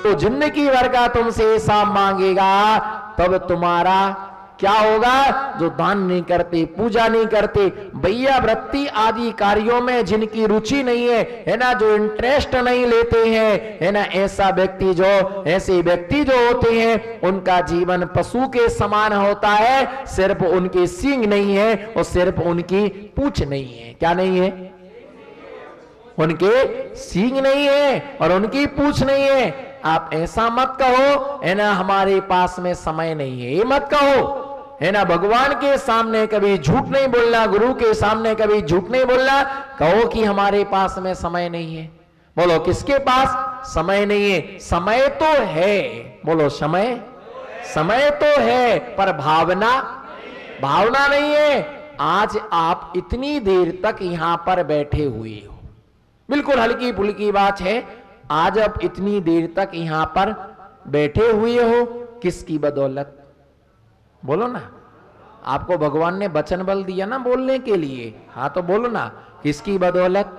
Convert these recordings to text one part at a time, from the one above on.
तो जिंदगी भर का तुमसे हिसाब मांगेगा। तब तुम्हारा क्या होगा? जो दान नहीं करते, पूजा नहीं करते, भैया वृत्ति आदि कार्यों में जिनकी रुचि नहीं है ना, जो इंटरेस्ट नहीं लेते हैं, है ना, ऐसे व्यक्ति जो होते हैं उनका जीवन पशु के समान होता है। सिर्फ उनकी सींग नहीं है और सिर्फ उनकी पूंछ नहीं है। क्या नहीं है? उनके सींग नहीं है और उनकी पूंछ नहीं है। आप ऐसा मत कहो है ना हमारे पास में समय नहीं है, ये मत कहो, है ना। भगवान के सामने कभी झूठ नहीं बोलना, गुरु के सामने कभी झूठ नहीं बोलना। कहो कि हमारे पास में समय नहीं है। बोलो किसके पास समय नहीं है? समय तो है। बोलो समय तो है, पर भावना नहीं है। आज आप इतनी देर तक यहां पर बैठे हुए हो, बिल्कुल हल्की फुल्की बात है। आज आप इतनी देर तक यहां पर बैठे हुए हो, किसकी बदौलत? बोलो ना। आपको भगवान ने वचन बल दिया ना बोलने के लिए, हाँ तो बोलो ना, किसकी बदौलत?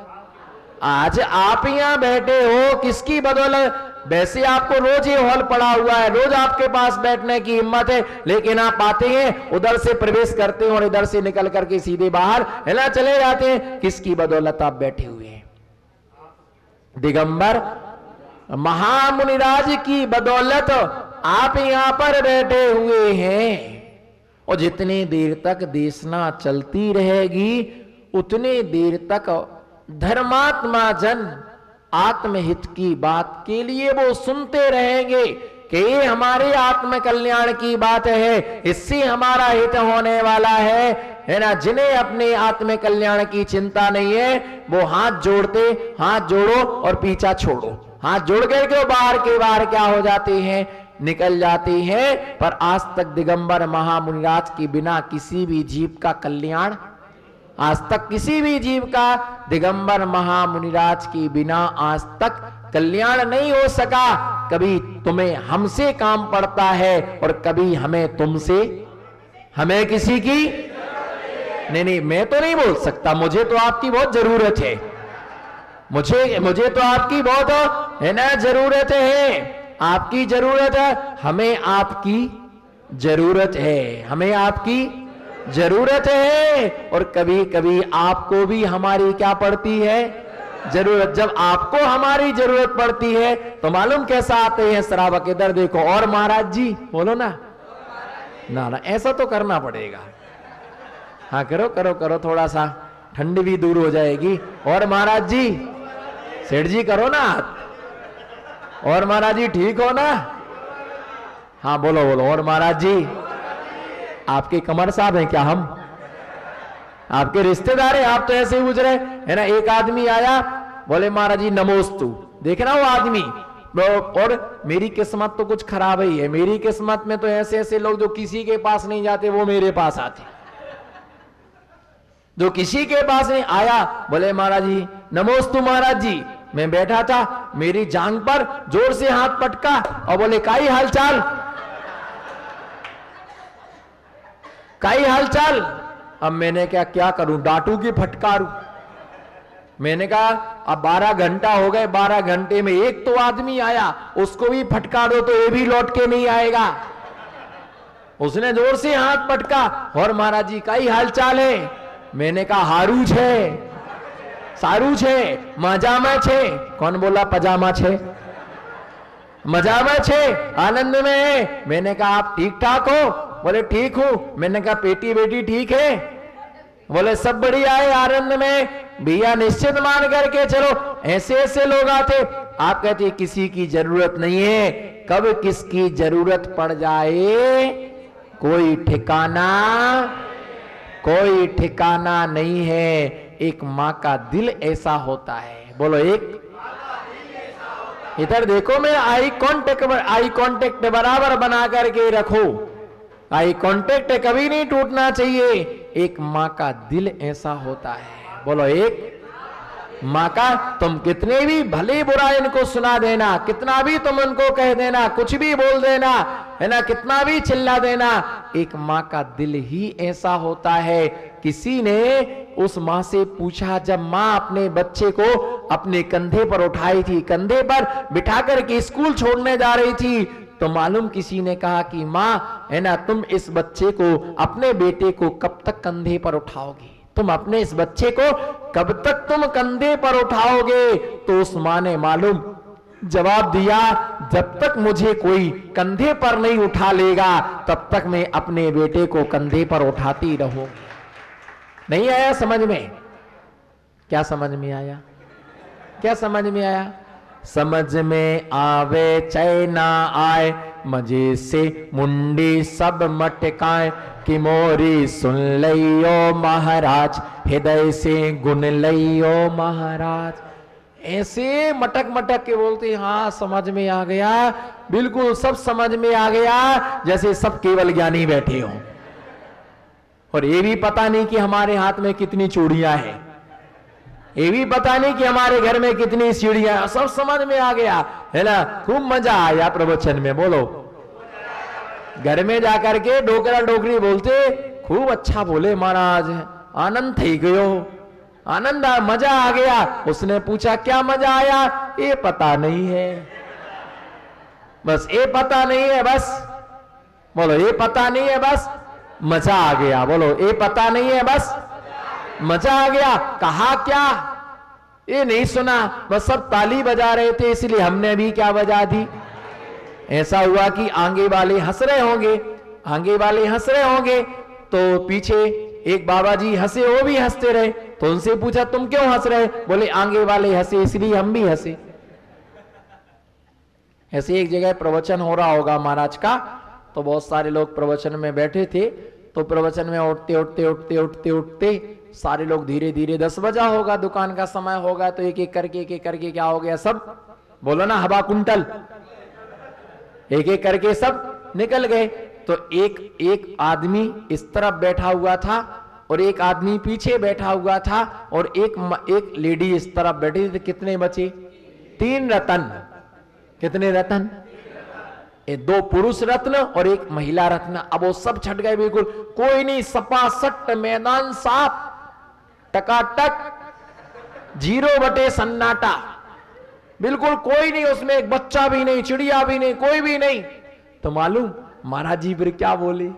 आज आप यहां बैठे हो, किसकी बदौलत? वैसे आपको रोज ये हॉल पड़ा हुआ है, रोज आपके पास बैठने की हिम्मत है, लेकिन आप आते हैं, उधर से प्रवेश करते हैं और इधर से निकल करके सीधे बाहर है ना चले जाते हैं। किसकी बदौलत आप बैठे हुए हैं? दिगंबर महामुनिराज की बदौलत आप यहां पर बैठे हुए हैं। और जितनी देर तक देशना चलती रहेगी उतने देर तक धर्मात्मा जन आत्महित की बात के लिए वो सुनते रहेंगे कि ये हमारे आत्म कल्याण की बात है, इससे हमारा हित होने वाला है ना। जिन्हें अपने आत्म कल्याण की चिंता नहीं है वो हाथ जोड़ो और पीछा छोड़ो। हाथ जोड़ करके बाहर के बाहर क्या हो जाते हैं? निकल जाते हैं। पर आज तक दिगंबर महामुनिराज के बिना किसी भी जीव का कल्याण, आज तक किसी भी जीव का दिगंबर महामुनिराज के बिना आज तक कल्याण नहीं हो सका। कभी तुम्हें हमसे काम पड़ता है और कभी हमें तुमसे, हमें किसी की नहीं, मैं तो नहीं बोल सकता, मुझे तो आपकी बहुत जरूरत है, मुझे तो आपकी बहुत है ना जरूरत है, आपकी जरूरत है, हमें आपकी जरूरत है, हमें आपकी जरूरत है। और कभी कभी आपको भी हमारी क्या पड़ती है? जरूरत। जब आपको हमारी जरूरत पड़ती है तो मालूम कैसा आते हैं श्रावक, इधर देखो, और महाराज जी बोलो ना, ना ऐसा तो करना पड़ेगा। हाँ करो थोड़ा सा, ठंड भी दूर हो जाएगी। और महाराज जी, सेठ जी करो ना, और महाराज जी ठीक हो ना? हाँ बोलो और महाराज जी, आपके कमर साहब हैं क्या? हम आपके रिश्तेदार हैं? आप तो ऐसे ही गुजरे है ना। एक आदमी आया, बोले महाराज जी नमोस्तु। देखना वो आदमी, और मेरी किस्मत तो कुछ खराब ही है, मेरी किस्मत में तो ऐसे लोग जो किसी के पास नहीं जाते वो मेरे पास आते, जो किसी के पास नहीं आया। बोले महाराज जी नमोस्तु। महाराज जी मैं बैठा था, मेरी जांग पर जोर से हाथ पटका और बोले काई हालचाल, काई हालचाल। अब मैंने क्या करूं, डांटू की फटकारूं? मैंने कहा अब 12 घंटा हो गए, 12 घंटे में एक तो आदमी आया, उसको भी फटका दो तो ये भी लौट के नहीं आएगा। उसने जोर से हाथ पटका, और महाराज जी काई हालचाल है? मैंने कहा हारू छे, सारू छे, मजामा छे। कौन बोला पजामा छे? मजामा छे, आनंद में है। मैंने कहा आप ठीक ठाक हो? बोले ठीक हूं। मैंने कहा बेटी बेटी ठीक है? बोले सब बढ़िया है, आनंद में। भैया निश्चित मान करके चलो। ऐसे लोग आते, आप कहते किसी की जरूरत नहीं है, कब किसकी जरूरत पड़ जाए कोई ठिकाना नहीं है। एक माँ का दिल ऐसा होता है। बोलो एक, इधर देखो, मैं आई कांटेक्ट बराबर बना करके रखो। आई कांटेक्ट कभी नहीं टूटना चाहिए। एक माँ का दिल ऐसा होता है। बोलो एक माँ का, तुम कितने भी भले बुरा इनको सुना देना, कितना भी तुम उनको कह देना, कुछ भी बोल देना है ना, कितना भी चिल्ला देना, एक माँ का दिल ही ऐसा होता है। किसी ने उस माँ से पूछा, जब माँ अपने बच्चे को अपने कंधे पर उठाई थी, कंधे पर बिठा करके स्कूल छोड़ने जा रही थी, तो मालूम किसी ने कहा कि माँ है ना, तुम इस बच्चे को, अपने बेटे को कब तक कंधे पर उठाओगे? तुम अपने इस बच्चे को कब तक तुम कंधे पर उठाओगे? तो उस माँ ने मालूम जवाब दिया, जब तक मुझे कोई कंधे पर नहीं उठा लेगा तब तक मैं अपने बेटे को कंधे पर उठाती रहूंगी। नहीं आया समझ में? क्या समझ में आया? क्या समझ में आया? समझ में आवे चाहे ना आए, मजे से मुंडी सब मटकाए, कि मोरी सुन लियो महाराज, हृदय से गुन लियो महाराज। ऐसे मटक मटक के बोलते, हाँ समझ में आ गया, बिल्कुल सब समझ में आ गया, जैसे सब केवल ज्ञानी बैठे हो। और ये भी पता नहीं कि हमारे हाथ में कितनी चूड़ियां हैं, ये भी पता नहीं कि हमारे घर में कितनी सीढ़ियां, सब समझ में आ गया, है ना। खूब मजा आया प्रवचन में, बोलो। घर में जाकर के डोकरा डोकरी बोलते, खूब अच्छा बोले महाराज, आनंद थी गयो, आनंद आ, मजा आ गया। उसने पूछा क्या मजा आया? ये पता नहीं है, बस ये पता नहीं है, बस बोलो ये पता नहीं है, बस मजा आ गया। बोलो ये पता नहीं है, बस मजा आ गया। कहा क्या? ये नहीं सुना, बस सब ताली बजा रहे थे इसलिए हमने भी क्या बजा दी। ऐसा हुआ कि आगे वाले हंस रहे होंगे, आगे वाले हंस रहे होंगे, तो पीछे एक बाबा जी हंसे, वो भी हंसते रहे, तो उनसे पूछा तुम क्यों हंस रहे? बोले आगे वाले हंसे इसलिए हम भी हंसे। ऐसे एक जगह प्रवचन हो रहा होगा महाराज का, तो बहुत सारे लोग प्रवचन में बैठे थे, तो प्रवचन में उठते उठते उठते उठते उठते सारे लोग धीरे धीरे, 10 बजा होगा, दुकान का समय होगा, तो एक एक करके क्या हो गया, सब बोलो ना हवा कुंटल, एक एक करके सब निकल गए। तो एक आदमी इस तरफ बैठा हुआ था और एक आदमी पीछे बैठा हुआ था और एक लेडी इस तरफ बैठी थी। कितने बचे? 3 रतन। कितने रतन? 2 पुरुष रत्न और 1 महिला रत्न। अब वो सब छट गए, बिल्कुल कोई नहीं, सपा सट मैदान साफ, टकाटक, 0 बटे सन्नाटा, बिल्कुल कोई नहीं उसमें, एक बच्चा भी नहीं, चिड़िया भी नहीं, कोई भी नहीं। तो मालूम महाराज जी फिर क्या बोले?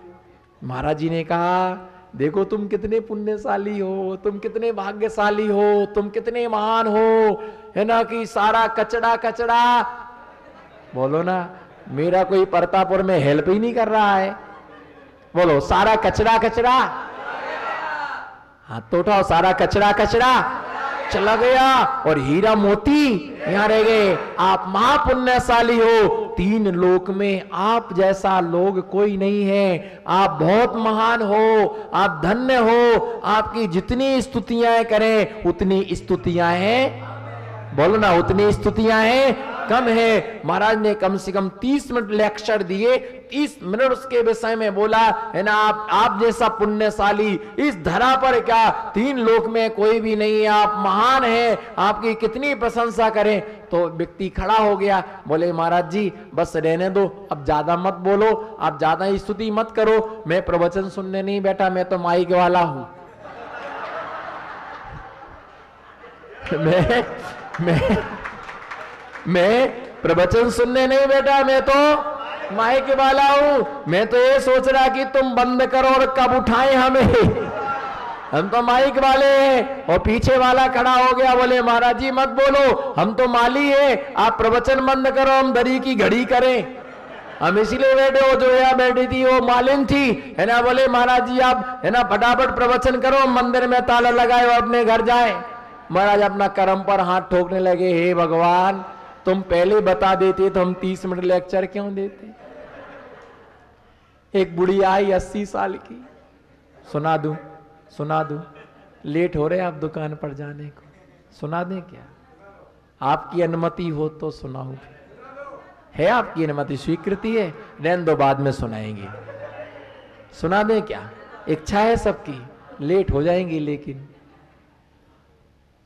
महाराज जी ने कहा, देखो तुम कितने पुण्यशाली हो, तुम कितने भाग्यशाली हो, तुम कितने महान हो, है ना, कि सारा कचड़ा कचड़ा, बोलो ना, मेरा कोई परतापुर में हेल्प ही नहीं कर रहा है, बोलो सारा कचरा कचरा, हाथ तो उठाओ, सारा कचरा कचरा चला गया और हीरा मोती यहां रह गए। आप महापुण्यशाली हो, 3 लोक में आप जैसा लोग कोई नहीं है, आप बहुत महान हो, आप धन्य हो। आपकी जितनी स्तुतियां करें उतनी स्तुतियां हैं, बोलो ना, उतनी स्तुतियां हैं कम है। महाराज ने कम से कम 30 मिनट लेक्चर दिए, 30 मिनट उसके विषय में बोला, है ना, आप जैसा पुण्यशाली इस धरा पर क्या 3 लोक में कोई भी नहीं है, आप महान हैं, आपकी कितनी प्रशंसा करें। तो व्यक्ति खड़ा हो गया, बोले महाराज जी बस रहने दो, अब ज्यादा मत बोलो, आप ज्यादा स्तुति मत करो, मैं प्रवचन सुनने नहीं बैठा, मैं तो माइक वाला हूं। मैं प्रवचन सुनने नहीं बैठा, मैं तो माइक वाला हूं। मैं तो ये सोच रहा कि तुम बंद करो और कब उठाएं हमें, हम तो माइक वाले हैं। और पीछे वाला खड़ा हो गया, बोले महाराज जी मत बोलो, हम तो माली है, आप प्रवचन बंद करो, हम दरी की घड़ी करें। हम इसीलिए बैठे हो, जो यहाँ बैठी थी वो मालिन थी, है ना, बोले महाराज जी आप, है ना, फटाफट प्रवचन करो, मंदिर में ताला लगाए और अपने घर जाए। महाराज अपना कर्म पर हाथ ठोकने लगे, हे भगवान तुम पहले बता देते तो हम 30 मिनट लेक्चर क्यों देते। एक बुढ़ी आई 80 साल की, सुना दूं, लेट हो रहे आप दुकान पर जाने को, सुना दें क्या? आपकी अनुमति हो तो सुनाऊं, है आपकी अनुमति, स्वीकृति है? रहने दो, बाद में सुनाएंगे। सुना दें क्या? इच्छा है सबकी, लेट हो जाएंगे लेकिन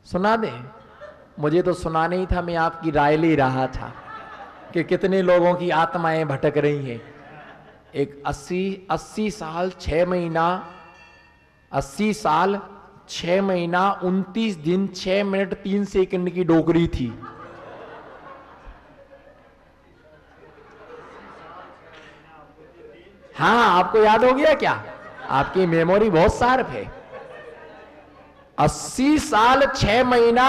सुना दें। मुझे तो सुनाना ही था, मैं आपकी राय ले रहा था कि कितने लोगों की आत्माएं भटक रही हैं, एक 80 साल 6 महीना 80 साल 6 महीना 29 दिन 6 मिनट 3 सेकंड की डोकरी थी। हाँ, आपको याद हो गया क्या? आपकी मेमोरी बहुत शार्प है। 80 साल 6 महीना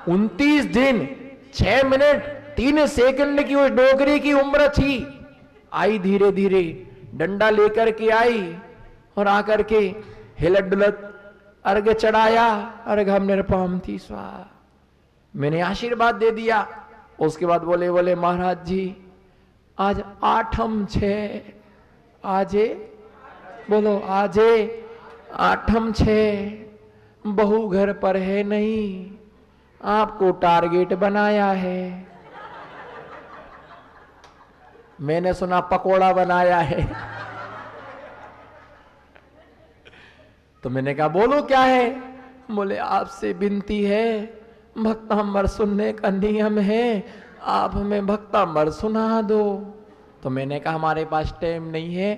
29 दिन 6 मिनट 3 सेकंड की उस डोकरी की उम्र थी। आई धीरे धीरे, डंडा लेकर के आई और आकर के हिलत डुलत अर्घ चढ़ाया। अर्घ हम निरपम थी स्वाहा। मैंने आशीर्वाद दे दिया। उसके बाद बोले महाराज जी आज 8हम 6, आजे बोलो आजे 8हम 6, बहू घर पर है नहीं, आपको टारगेट बनाया है। मैंने सुना पकोड़ा बनाया है। तो मैंने कहा बोलो क्या है? बोले आपसे विनती है, भक्तामृत सुनने का नियम है, आप हमें भक्तामृत सुना दो। तो मैंने कहा हमारे पास टाइम नहीं है,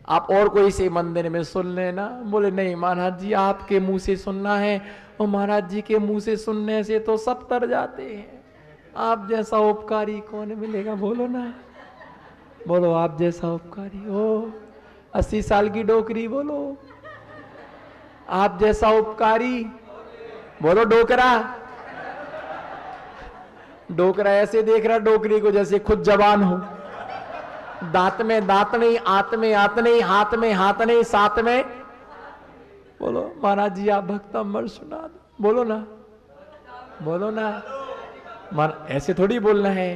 आप और कोई से मंदिर में सुन लेना। बोले नहीं महाराज जी आपके मुंह से सुनना है, और महाराज जी के मुंह से सुनने से तो सब तर जाते हैं। आप जैसा उपकारी कौन मिलेगा? बोलो ना, बोलो आप जैसा उपकारी हो। 80 साल की डोकरी बोलो, आप जैसा उपकारी बोलो। डोकरा, डोकरा ऐसे देख रहा डोकरी को जैसे खुद जवान हो। दांत में दांत नहीं, आंत में आंत नहीं, हाथ में हाथ नहीं, साथ में बोलो महाराज जी आप भक्तामृत सुना दो। बोलो ना, बोलो ना, ऐसे थोड़ी बोलना है।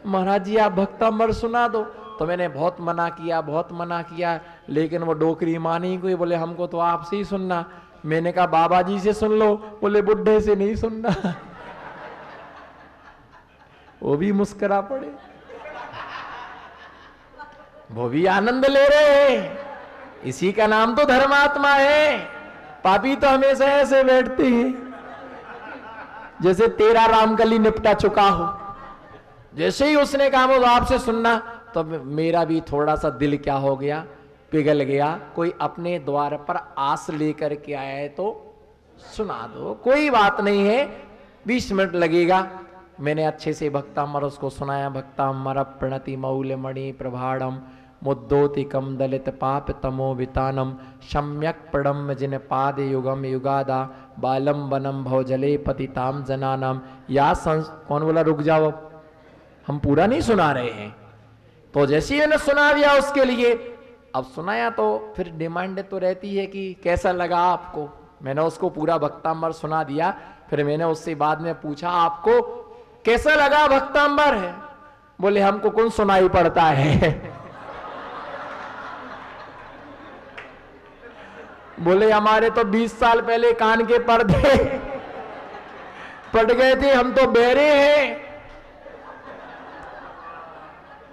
महाराज जी आप भक्तामृत सुना दो। तो मैंने बहुत मना किया, बहुत मना किया, लेकिन वो डोकरी मानी कोई। बोले हमको तो आपसे ही सुनना। मैंने कहा बाबा जी से सुन लो। बोले बुढ़े से नहीं सुनना। वो भी मुस्कुरा पड़े, वो भी आनंद ले रहे हैं। इसी का नाम तो धर्मात्मा है। पापी तो हमेशा ऐसे बैठते हैं जैसे तेरा रामकली निपटा चुका हो। जैसे ही उसने कहा वो आपसे सुनना, तो मेरा भी थोड़ा सा दिल क्या हो गया, पिघल गया। कोई अपने द्वार पर आस लेकर के आया है तो सुना दो, कोई बात नहीं है, 20 मिनट लगेगा। मैंने अच्छे से भक्तामृत उसको सुनाया। भक्तामृत प्रणति मौल्य मणि प्रभाड़म मुद्दोतिकम दलित पाप तमो वितानम सम्यक प्रणम जिन पाद युगम युगादा बालम वनम भवजले पतिताम जनानम। या कौन बोला रुक जाओ, हम पूरा नहीं सुना रहे हैं। तो जैसे ही मैंने सुना दिया उसके लिए, अब सुनाया तो फिर डिमांड तो रहती है कि कैसा लगा आपको। मैंने उसको पूरा भक्तामृत सुना दिया। फिर मैंने उससे बाद में पूछा आपको कैसा लगा भक्तामृत है? बोले हमको कौन सुनाई पड़ता है। बोले हमारे तो 20 साल पहले कान के पर्दे पट गए थे, हम तो बहरे हैं।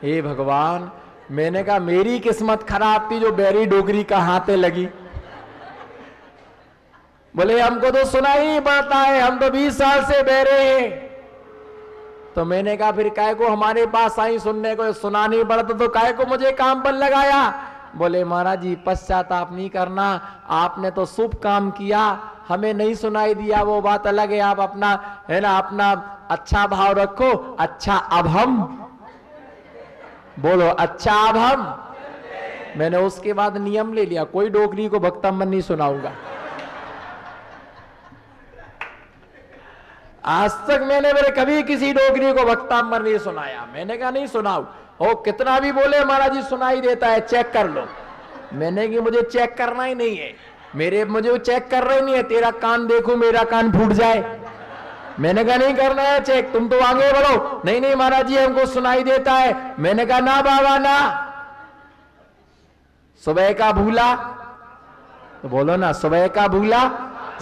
हे भगवान, मैंने कहा मेरी किस्मत खराब थी जो बैरी डोगरी का हाथे लगी। बोले हमको तो सुना ही नहीं पड़ता है, हम तो 20 साल से बहरे हैं। तो मैंने कहा फिर काय को हमारे पास आई सुनने को, सुना नहीं पड़ता तो काय को मुझे काम पर लगाया। बोले महाराज जी पश्चाताप नहीं करना, आपने तो शुभ काम किया, हमें नहीं सुनाई दिया वो बात अलग है। आप अपना है ना, अपना अच्छा भाव रखो। अच्छा अब हम बोलो, अच्छा अब हम। मैंने उसके बाद नियम ले लिया, कोई डोगरी को भक्तामृत नहीं सुनाऊंगा। आज तक मैंने मेरे कभी किसी डोगरी को भक्तामृत नहीं सुनाया। मैंने कहा नहीं सुनाऊ, ओ कितना भी बोले महाराज जी सुनाई देता है, चेक कर लो। मैंने कि मुझे चेक करना ही नहीं है, मुझे चेक कर रहा ही नहीं है। तेरा कान देखो, मेरा कान फूट जाए। मैंने कहा नहीं करना है चेक, तुम तो आगे बढ़ो। नहीं नहीं महाराज जी हमको सुनाई देता है। मैंने कहा ना बाबा ना, सुबह का भूला तो बोलो ना, सुबह का भूला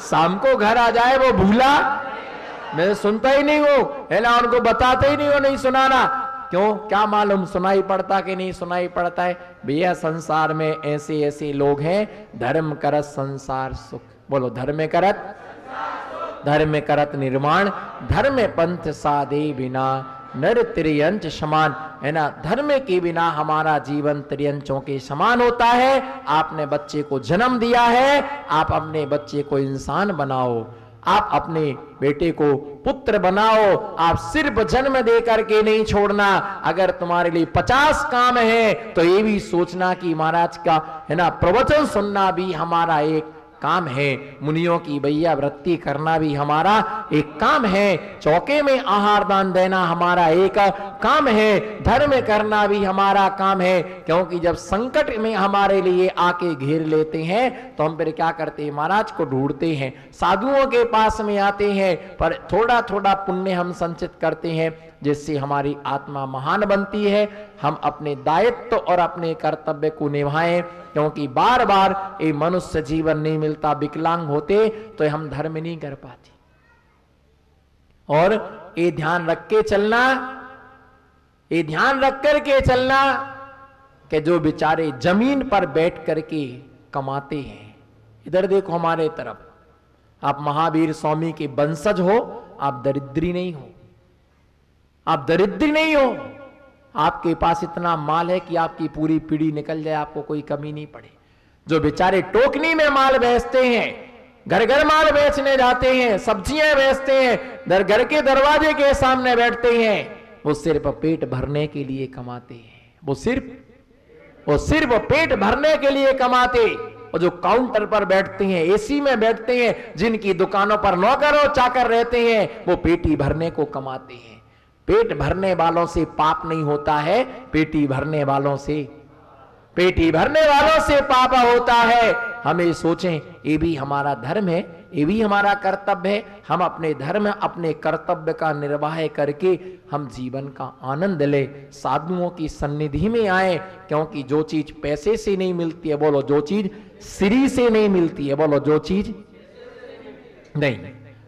शाम को घर आ जाए वो भूला। मैं सुनता ही नहीं हूं, है ना, उनको बताते ही नहीं हो, नहीं सुनाना। क्यों, क्या मालूम सुनाई पड़ता कि नहीं सुनाई पड़ता है। भैया संसार में ऐसे ऐसे लोग हैं, धर्म करत संसार सुख। बोलो धर्म करत, धर्म करत निर्माण, धर्म पंथ साधे बिना नर त्रियंच समान। है ना, धर्म के बिना हमारा जीवन त्रियंचों के समान होता है। आपने बच्चे को जन्म दिया है, आप अपने बच्चे को इंसान बनाओ, आप अपने बेटे को पुत्र बनाओ। आप सिर्फ जन्म दे करके नहीं छोड़ना। अगर तुम्हारे लिए 50 काम है तो ये भी सोचना कि महाराज का, है ना, प्रवचन सुनना भी हमारा एक काम है, मुनियों की भैया वृत्ति करना भी हमारा एक काम है, चौके में आहार दान देना हमारा एक काम है, धर्म करना भी हमारा काम है। क्योंकि जब संकट में हमारे लिए आके घेर लेते हैं तो हम फिर क्या करते हैं, महाराज को ढूंढते हैं, साधुओं के पास में आते हैं, पर थोड़ा थोड़ा पुण्य हम संचित करते हैं जिससे हमारी आत्मा महान बनती है। हम अपने दायित्व और अपने कर्तव्य को निभाएं, क्योंकि बार बार ये मनुष्य जीवन नहीं मिलता। विकलांग होते तो हम धर्म नहीं कर पाते। और ये ध्यान रख के चलना, ये ध्यान रख करके चलना कि जो बेचारे जमीन पर बैठ करके कमाते हैं, इधर देखो हमारे तरफ, आप महावीर स्वामी के वंशज हो, आप दरिद्री नहीं हो, आप दरिद्री नहीं हो। आपके पास इतना माल है कि आपकी पूरी पीढ़ी निकल जाए, आपको कोई कमी नहीं पड़े। जो बेचारे टोकनी में माल बेचते हैं, घर घर माल बेचने जाते हैं, सब्जियां बेचते हैं, घर के दरवाजे के सामने बैठते हैं, वो सिर्फ पेट भरने के लिए कमाते हैं। वो सिर्फ पेट भरने के लिए कमाते। और जो काउंटर पर बैठते हैं, एसी में बैठते हैं, जिनकी दुकानों पर नौकर और चाकर रहते हैं, वो पेटी भरने को कमाते हैं। पेट भरने वालों से पाप नहीं होता है, पेटी भरने वालों से पाप होता है। हमें सोचें, ये भी हमारा धर्म है, ये भी हमारा कर्तव्य है। हम अपने धर्म, अपने कर्तव्य का निर्वाह करके हम जीवन का आनंद ले, साधुओं की सन्निधि में आए। क्योंकि जो चीज पैसे से नहीं मिलती है, बोलो, जो चीज श्री से नहीं मिलती है, बोलो, जो चीज नहीं,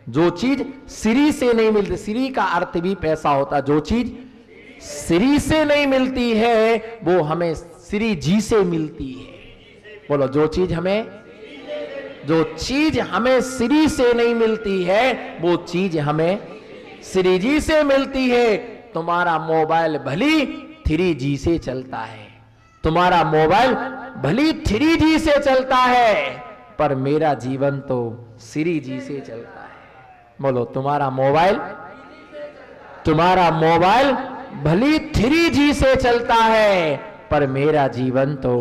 जो चीज श्री से नहीं मिलती, श्री का अर्थ भी पैसा होता, जो चीज श्री से नहीं मिलती है वो हमें श्री जी से मिलती है। बोलो, जो चीज हमें श्री से नहीं मिलती है वो चीज हमें श्री जी से मिलती है। तुम्हारा मोबाइल भली 3G से चलता है, तुम्हारा मोबाइल भली 3G से चलता है, पर मेरा जीवन तो श्री जी से चलता है। बोलो, तुम्हारा मोबाइल भली 3G से चलता है, पर मेरा जीवन तो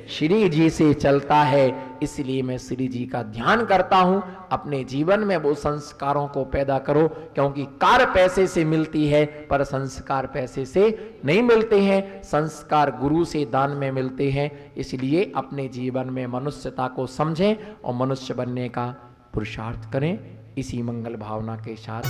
श्री जी से चलता है। इसलिए मैं श्री जी का ध्यान करता हूं। अपने जीवन में वो संस्कारों को पैदा करो, क्योंकि कार पैसे से मिलती है पर संस्कार पैसे से नहीं मिलते हैं। संस्कार गुरु से दान में मिलते हैं। इसलिए अपने जीवन में मनुष्यता को समझें और मनुष्य बनने का पुरुषार्थ करें। इसी मंगल भावना के साथ